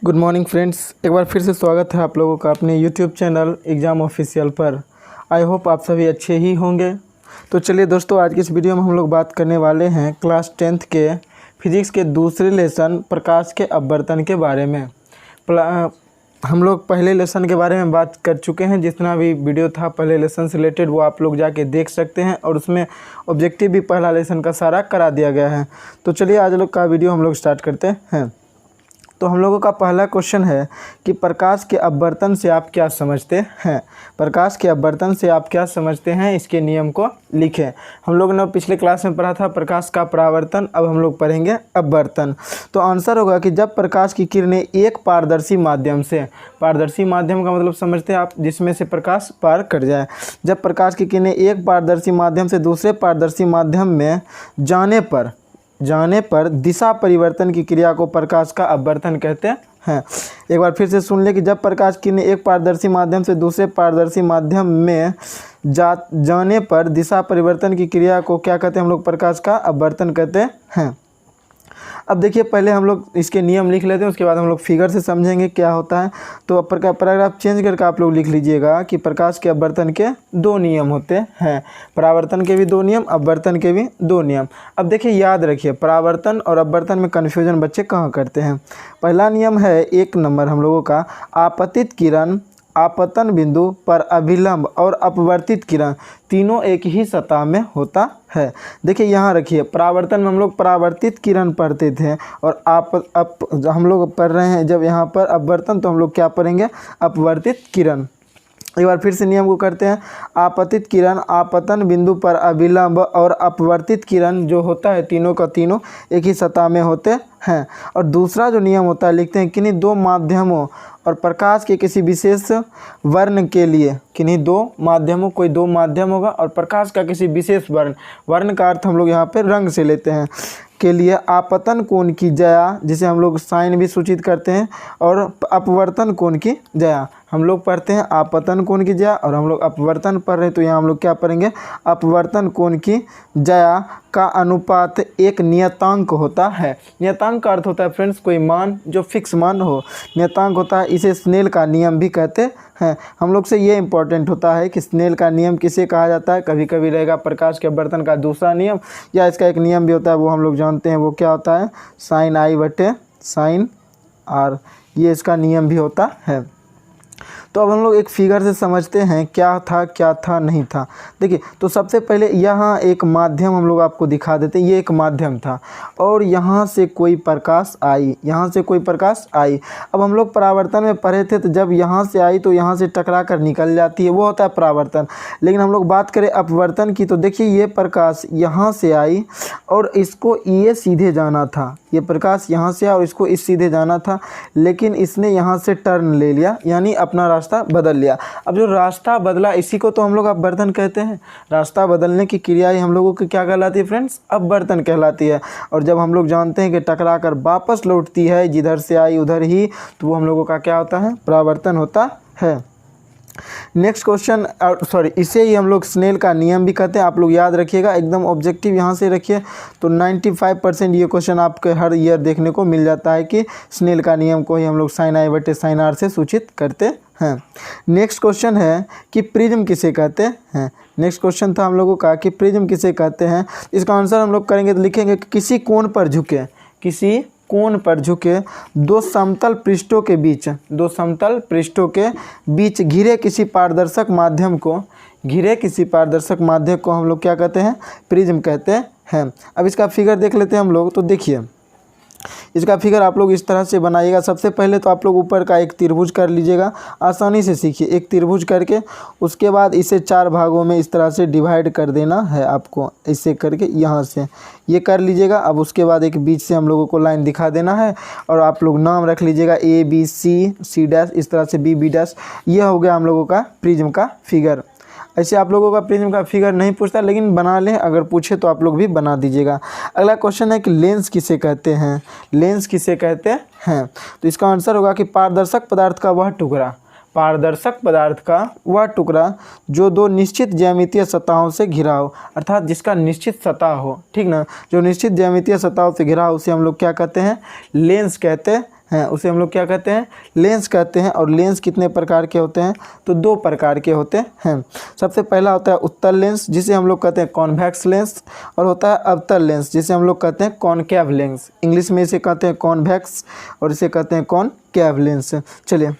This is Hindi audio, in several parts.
गुड मॉर्निंग फ्रेंड्स, एक बार फिर से स्वागत है आप लोगों का अपने यूट्यूब चैनल एग्ज़ाम ऑफिशियल पर। आई होप आप सभी अच्छे ही होंगे। तो चलिए दोस्तों, आज की इस वीडियो में हम लोग बात करने वाले हैं क्लास 10th के फिजिक्स के दूसरे लेसन प्रकाश के अपवर्तन के बारे में। हम लोग पहले लेसन के बारे में बात कर चुके हैं। जितना भी वीडियो था पहले लेसन से रिलेटेड वो आप लोग जाके देख सकते हैं, और उसमें ऑब्जेक्टिव भी पहला लेसन का सारा करा दिया गया है। तो चलिए आज लोग का वीडियो हम लोग स्टार्ट करते हैं। तो हम लोगों का पहला क्वेश्चन है कि प्रकाश के अपवर्तन से आप क्या समझते हैं। प्रकाश के अपवर्तन से आप क्या समझते हैं, इसके नियम को लिखें। हम लोग ने पिछले क्लास में पढ़ा था प्रकाश का परावर्तन, अब हम लोग पढ़ेंगे अपवर्तन। तो आंसर होगा कि जब प्रकाश की किरणें एक पारदर्शी माध्यम से, पारदर्शी माध्यम का मतलब समझते हैं आप, जिसमें से प्रकाश पार कर जाए। जब प्रकाश की किरणें एक पारदर्शी माध्यम से दूसरे पारदर्शी माध्यम में जाने पर दिशा परिवर्तन की क्रिया को प्रकाश का अपवर्तन कहते हैं। एक बार फिर से सुन ले कि जब प्रकाश किरणें एक पारदर्शी माध्यम से दूसरे पारदर्शी माध्यम में जाने पर दिशा परिवर्तन की क्रिया को क्या कहते हैं हम लोग, प्रकाश का अपवर्तन कहते हैं। अब देखिए, पहले हम लोग इसके नियम लिख लेते हैं, उसके बाद हम लोग फिगर से समझेंगे क्या होता है। तो पैराग्राफ चेंज करके आप लोग लिख लीजिएगा कि प्रकाश के अपवर्तन के दो नियम होते हैं। परावर्तन के भी दो नियम, अपवर्तन के भी दो नियम। अब देखिए, याद रखिए, परावर्तन और अपवर्तन में कन्फ्यूजन बच्चे कहाँ करते हैं। पहला नियम है 1 नंबर हम लोगों का, आपतित किरण आपतन बिंदु पर अभिलंब और अपवर्तित किरण तीनों एक ही सतह में होता है। देखिए यहाँ रखिए, परावर्तन में हम लोग परावर्तित किरण पढ़ते थे, और हम लोग पढ़ रहे हैं जब यहाँ पर अपवर्तन, तो हम लोग क्या पढ़ेंगे, अपवर्तित किरण। एक बार फिर से नियम को करते हैं। आपतित किरण आपतन बिंदु पर अभिलंब और अपवर्तित किरण जो होता है तीनों का तीनों एक ही सतह में होते हैं। और दूसरा जो नियम होता है, लिखते हैं किन्हीं दो माध्यमों और प्रकाश के किसी विशेष वर्ण के लिए, किन्हीं दो माध्यमों, कोई दो माध्यम होगा और प्रकाश का किसी विशेष वर्ण का अर्थ हम लोग यहाँ पे रंग से लेते हैं, के लिए आपतन कोण की ज्या, जिसे हम लोग साइन भी सूचित करते हैं, और अपवर्तन कोण की ज्या। हम लोग पढ़ते हैं आपतन कोण की ज्या और हम लोग अपवर्तन पढ़ रहे हैं, तो यहाँ हम लोग क्या पढ़ेंगे, अपवर्तन कोण की ज्या का अनुपात एक नियतांक होता है। नियतांक का अर्थ होता है फ्रेंड्स कोई मान जो फिक्स मान हो, नियतांक होता है। इसे स्नेल का नियम भी कहते हैं। हम लोग से ये इंपॉर्टेंट होता है कि स्नेल का नियम किसे कहा जाता है। कभी कभी रहेगा प्रकाश के अपवर्तन का दूसरा नियम, या इसका एक नियम भी होता है, वो हम लोग जानते हैं, वो क्या होता है, साइन आई बटे साइन आर, ये इसका नियम भी होता है। तो अब हम लोग एक फिगर से समझते हैं क्या था नहीं था। देखिए, तो सबसे पहले यहाँ एक माध्यम हम लोग आपको दिखा देते हैं। ये एक माध्यम था और यहाँ से कोई प्रकाश आई, यहाँ से कोई प्रकाश आई। अब हम लोग परावर्तन में पढ़े थे, तो जब यहाँ से आई तो यहाँ से टकरा कर निकल जाती है, वो होता है परावर्तन। लेकिन हम लोग बात करें अपवर्तन की, तो देखिए ये प्रकाश यहाँ से आई और इसको ये सीधे जाना था, ये प्रकाश यहाँ से आया और इसको इस सीधे जाना था, लेकिन इसने यहाँ से टर्न ले लिया, यानी अपना रास्ता बदल लिया। अब जो रास्ता बदला, इसी को तो हम लोग अपवर्तन कहते हैं। रास्ता बदलने की क्रिया ही हम लोगों की क्या कहलाती है फ्रेंड्स, अपवर्तन कहलाती है। और जब हम लोग जानते हैं कि टकरा कर वापस लौटती है, जिधर से आई उधर ही, तो वो हम लोगों का क्या होता है, परावर्तन होता है। नेक्स्ट क्वेश्चन, सॉरी, इसे ही हम लोग स्नेल का नियम भी कहते हैं। आप लोग याद रखिएगा, एकदम ऑब्जेक्टिव यहाँ से रखिए, तो 95% ये क्वेश्चन आपके हर ईयर देखने को मिल जाता है कि स्नेल का नियम को ही हम लोग साइन आई बटे साइन आर से सूचित करते हैं। नेक्स्ट क्वेश्चन है कि प्रिज्म किसे कहते हैं। नेक्स्ट क्वेश्चन था हम लोगों का कि प्रिज्म किसे कहते हैं। इसका आंसर हम लोग करेंगे तो लिखेंगे कि किसी कोण पर झुके, किसी कोण पर झुके दो समतल पृष्ठों के बीच, दो समतल पृष्ठों के बीच घिरे किसी पारदर्शक माध्यम को, घिरे किसी पारदर्शक माध्यम को हम लोग क्या कहते हैं, प्रिज्म कहते हैं। अब इसका फिगर देख लेते हैं हम लोग। तो देखिए, इसका फिगर आप लोग इस तरह से बनाइएगा। सबसे पहले तो आप लोग ऊपर का एक त्रिभुज कर लीजिएगा, आसानी से सीखिए। एक त्रिभुज करके उसके बाद इसे 4 भागों में इस तरह से डिवाइड कर देना है आपको, ऐसे करके यहाँ से ये कर लीजिएगा। अब उसके बाद एक बीच से हम लोगों को लाइन दिखा देना है, और आप लोग नाम रख लीजिएगा A B C डैश, इस तरह से B डैश। ये हो गया हम लोगों का प्रिज्म का फिगर। ऐसे आप लोगों का प्रिज्म का फिगर नहीं पूछता, लेकिन बना लें, अगर पूछे तो आप लोग भी बना दीजिएगा। अगला क्वेश्चन है कि लेंस किसे कहते हैं। लेंस किसे कहते हैं, तो इसका आंसर होगा कि पारदर्शक पदार्थ का वह टुकड़ा, पारदर्शक पदार्थ का वह टुकड़ा जो दो निश्चित ज्यामितीय सतहों से घिरा हो, अर्थात जिसका निश्चित सतह हो, ठीक ना, जो निश्चित ज्यामितीय सतहों से घिरा हो, उसे हम लोग क्या कहते हैं, लेंस कहते हैं उसे हम लोग क्या कहते हैं, लेंस कहते हैं। और लेंस कितने प्रकार के होते हैं, तो 2 प्रकार के होते हैं। सबसे पहला होता है उत्तल लेंस जिसे हम लोग कहते हैं कॉन्वेक्स लेंस, और होता है अवतल लेंस जिसे हम लोग कहते हैं कॉनकेव लेंस। इंग्लिश में इसे कहते हैं कॉन्वेक्स और इसे कहते हैं कॉनकेव लेंस। चलिए,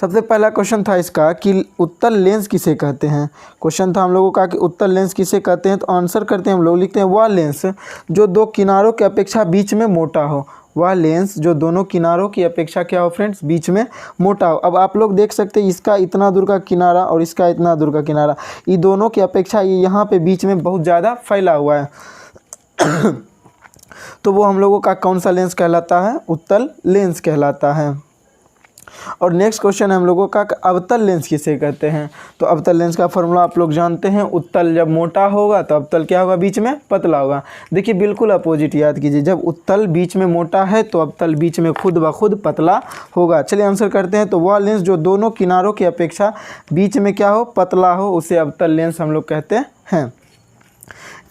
सबसे पहला क्वेश्चन था इसका कि उत्तल लेंस किसे कहते हैं। क्वेश्चन था हम लोगों का कि उत्तल लेंस किसे कहते हैं, तो आंसर करते हैं हम लोग, लिखते हैं वह लेंस जो 2 किनारों की अपेक्षा बीच में मोटा हो। वह लेंस जो दोनों किनारों की अपेक्षा क्या हो फ्रेंड्स, बीच में मोटा हो। अब आप लोग देख सकते हैं इसका इतना दूर का किनारा और इसका इतना दूर का किनारा, ये दोनों की अपेक्षा ये यहाँ पे बीच में बहुत ज़्यादा फैला हुआ है तो वो हम लोगों का कौन सा लेंस कहलाता है, उत्तल लेंस कहलाता है। और नेक्स्ट क्वेश्चन है हम लोगों का अवतल लेंस किसे कहते हैं। तो अवतल लेंस का फॉर्मूला आप लोग जानते हैं, उत्तल जब मोटा होगा तो अवतल क्या होगा, बीच में पतला होगा। देखिए बिल्कुल अपोजिट याद कीजिए, जब उत्तल बीच में मोटा है तो अवतल बीच में खुद ब खुद पतला होगा। चलिए आंसर करते हैं, तो वह लेंस जो दोनों किनारों की अपेक्षा बीच में क्या हो, पतला हो, उसे अवतल लेंस हम लोग कहते हैं।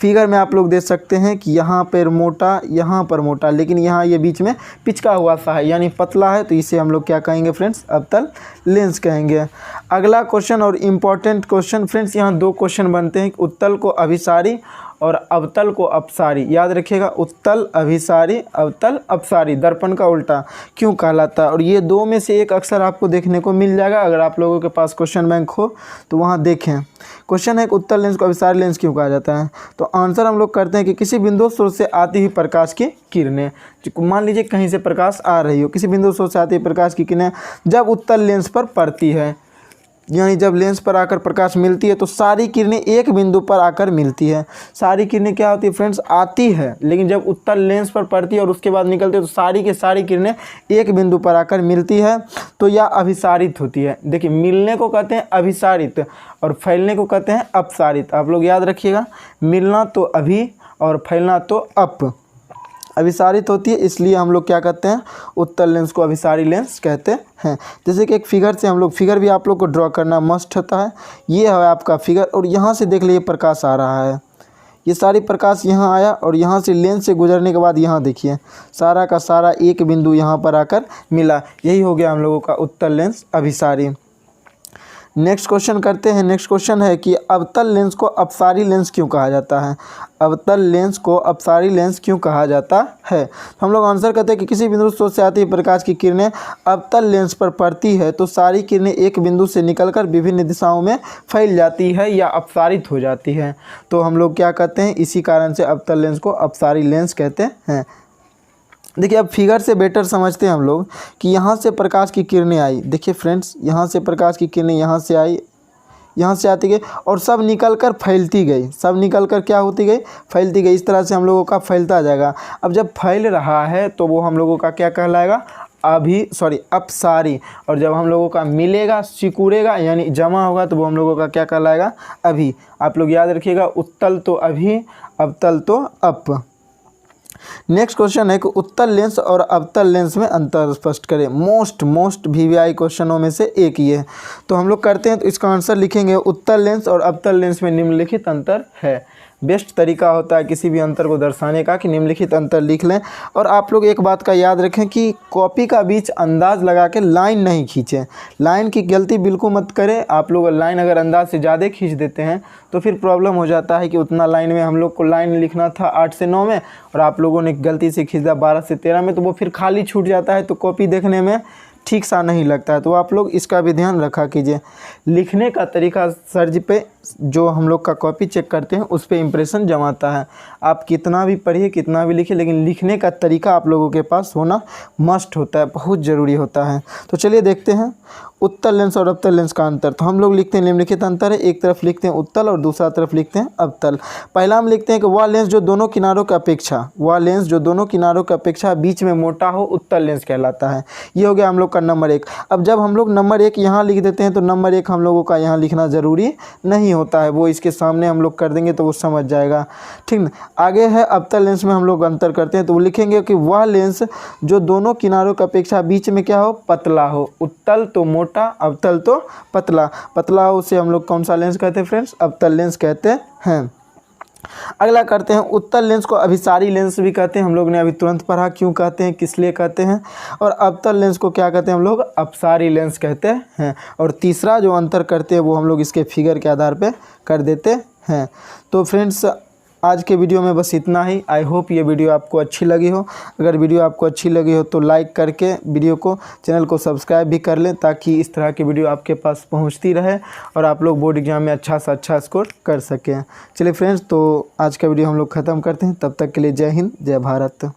फिगर में आप लोग देख सकते हैं कि यहाँ पर मोटा, यहाँ पर मोटा, लेकिन यहाँ ये बीच में पिचका हुआ सा है यानी पतला है, तो इसे हम लोग क्या कहेंगे फ्रेंड्स, अवतल लेंस कहेंगे। अगला क्वेश्चन और इम्पॉर्टेंट क्वेश्चन फ्रेंड्स, यहाँ 2 क्वेश्चन बनते हैं, उत्तल को अभिसारी और अवतल को अपसारी। याद रखिएगा, उत्तल अभिसारी, अवतल अपसारी, दर्पण का उल्टा क्यों कहलाता है। और ये 2 में से एक अक्सर आपको देखने को मिल जाएगा, अगर आप लोगों के पास क्वेश्चन बैंक हो तो वहाँ देखें। क्वेश्चन है कि उत्तल लेंस को अभिसारी लेंस क्यों कहा जाता है। तो आंसर हम लोग करते हैं कि किसी बिंदु स्रोत से आती हुई प्रकाश की किरणें, मान लीजिए कहीं से प्रकाश आ रही हो, किसी बिंदु स्रोत से आती हुई प्रकाश की किरणें जब उत्तल लेंस पर पड़ती है, यानी जब लेंस पर आकर प्रकाश मिलती है तो सारी किरणें एक बिंदु पर आकर मिलती है। सारी किरणें क्या होती है फ्रेंड्स, आती है, लेकिन जब उत्तल लेंस पर पड़ती है और उसके बाद निकलती है तो सारी की सारी किरणें एक बिंदु पर आकर मिलती है, तो यह अभिसारित होती है। देखिए, मिलने को कहते हैं अभिसारित और फैलने को कहते हैं अपसारित। आप लोग याद रखिएगा, मिलना तो अभी और फैलना तो अप। अभिसारित होती है, इसलिए हम लोग क्या कहते हैं, उत्तल लेंस को अभिसारी लेंस कहते हैं। जैसे कि एक फिगर से हम लोग, फिगर भी आप लोग को ड्रॉ करना मस्ट होता है। ये है आपका फिगर और यहाँ से देख लीजिए प्रकाश आ रहा है, ये सारी प्रकाश यहाँ आया और यहाँ से लेंस से गुजरने के बाद यहाँ देखिए सारा का सारा एक बिंदु यहाँ पर आकर मिला। यही हो गया हम लोगों का उत्तल लेंस अभिसारी। नेक्स्ट क्वेश्चन करते हैं। नेक्स्ट क्वेश्चन है कि अवतल लेंस को अपसारी लेंस क्यों कहा जाता है। अवतल लेंस को अपसारी लेंस क्यों कहा जाता है। तो हम लोग आंसर करते हैं कि किसी बिंदु स्रोत से आती हुई प्रकाश की किरणें अवतल लेंस पर पड़ती है तो सारी किरणें एक बिंदु से निकलकर विभिन्न दिशाओं में फैल जाती है या अपसारित हो जाती है। तो हम लोग क्या कहते हैं, इसी कारण से अवतल लेंस को अपसारी लेंस कहते हैं। देखिए, अब फिगर से बेटर समझते हैं हम लोग कि यहाँ से प्रकाश की किरणें आई। देखिए फ्रेंड्स, यहाँ से प्रकाश की किरणें यहाँ से आई, यहाँ से आती गई और सब निकल कर फैलती गई। सब निकल कर क्या होती गई, फैलती गई। इस तरह से हम लोगों का फैलता जाएगा। अब जब फैल रहा है तो वो हम लोगों का क्या कहलाएगा, अपसारी। और जब हम लोगों का मिलेगा, सिकुड़ेगा यानी जमा होगा तो वो हम लोगों का क्या कहलाएगा, अभी। आप लोग याद रखिएगा, उत्तल तो अभी, अवतल तो अप। नेक्स्ट क्वेश्चन है कि उत्तल लेंस और अवतल लेंस में अंतर स्पष्ट करें। मोस्ट वीवीआई क्वेश्चनों में से एक ये है। तो हम लोग करते हैं, तो इसका आंसर लिखेंगे उत्तल लेंस और अवतल लेंस में निम्नलिखित अंतर है। बेस्ट तरीका होता है किसी भी अंतर को दर्शाने का कि निम्नलिखित अंतर लिख लें। और आप लोग एक बात का याद रखें कि कॉपी का बीच अंदाज लगा के लाइन नहीं खींचें। लाइन की गलती बिल्कुल मत करें। आप लोग लाइन अगर अंदाज से ज़्यादा खींच देते हैं तो फिर प्रॉब्लम हो जाता है कि उतना लाइन में हम लोग को लाइन लिखना था 8 से 9 में और आप लोगों ने गलती से खींच दिया 12 से 13 में, तो वो फिर खाली छूट जाता है, तो कॉपी देखने में ठीक सा नहीं लगता है। तो आप लोग इसका भी ध्यान रखा कीजिए। लिखने का तरीका सर्ज पे जो हम लोग का कॉपी चेक करते हैं उस पे इम्प्रेशन जमाता है। आप कितना भी पढ़िए, कितना भी लिखिए, लेकिन लिखने का तरीका आप लोगों के पास होना मस्ट होता है, बहुत ज़रूरी होता है। तो चलिए देखते हैं उत्तल लेंस और अवतल लेंस का अंतर। तो हम लोग लिखते हैं निम्नलिखित अंतर है। एक तरफ लिखते हैं उत्तल और दूसरा तरफ लिखते हैं अवतल। पहला हम लिखते हैं कि वह लेंस जो दोनों किनारों की अपेक्षा बीच में मोटा हो उत्तल लेंस कहलाता है। ये हो गया हम लोग का नंबर 1। अब जब हम लोग नंबर 1 यहाँ लिख देते हैं तो नंबर 1 हम लोगों का यहाँ लिखना ज़रूरी नहीं होता है, वो इसके सामने हम लोग कर देंगे तो वो समझ जाएगा, ठीक ना। आगे है अवतल लेंस में हम लोग अंतर करते हैं, तो वो लिखेंगे कि वह लेंस जो दोनों किनारों की अपेक्षा बीच में क्या हो, पतला हो। उत्तल तो मोटा, अवतल तो पतला। पतला हो उसे हम लोग कौन सा लेंस कहते हैं फ्रेंड्स, अवतल लेंस कहते हैं। अगला करते हैं उत्तल लेंस को अभिसारी लेंस भी कहते हैं। हम लोग ने अभी तुरंत पढ़ा क्यों कहते हैं, किस लिए कहते हैं। और अवतल लेंस को क्या कहते हैं हम लोग, अपसारी लेंस कहते हैं। और तीसरा जो अंतर करते हैं वो हम लोग इसके फिगर के आधार पे कर देते हैं। तो फ्रेंड्स आज के वीडियो में बस इतना ही। आई होप ये वीडियो आपको अच्छी लगी हो। अगर वीडियो आपको अच्छी लगी हो तो लाइक करके वीडियो को, चैनल को सब्सक्राइब भी कर लें, ताकि इस तरह की वीडियो आपके पास पहुंचती रहे और आप लोग बोर्ड एग्जाम में अच्छा से अच्छा स्कोर कर सकें। चलिए फ्रेंड्स, तो आज का वीडियो हम लोग ख़त्म करते हैं। तब तक के लिए जय हिंद, जय भारत।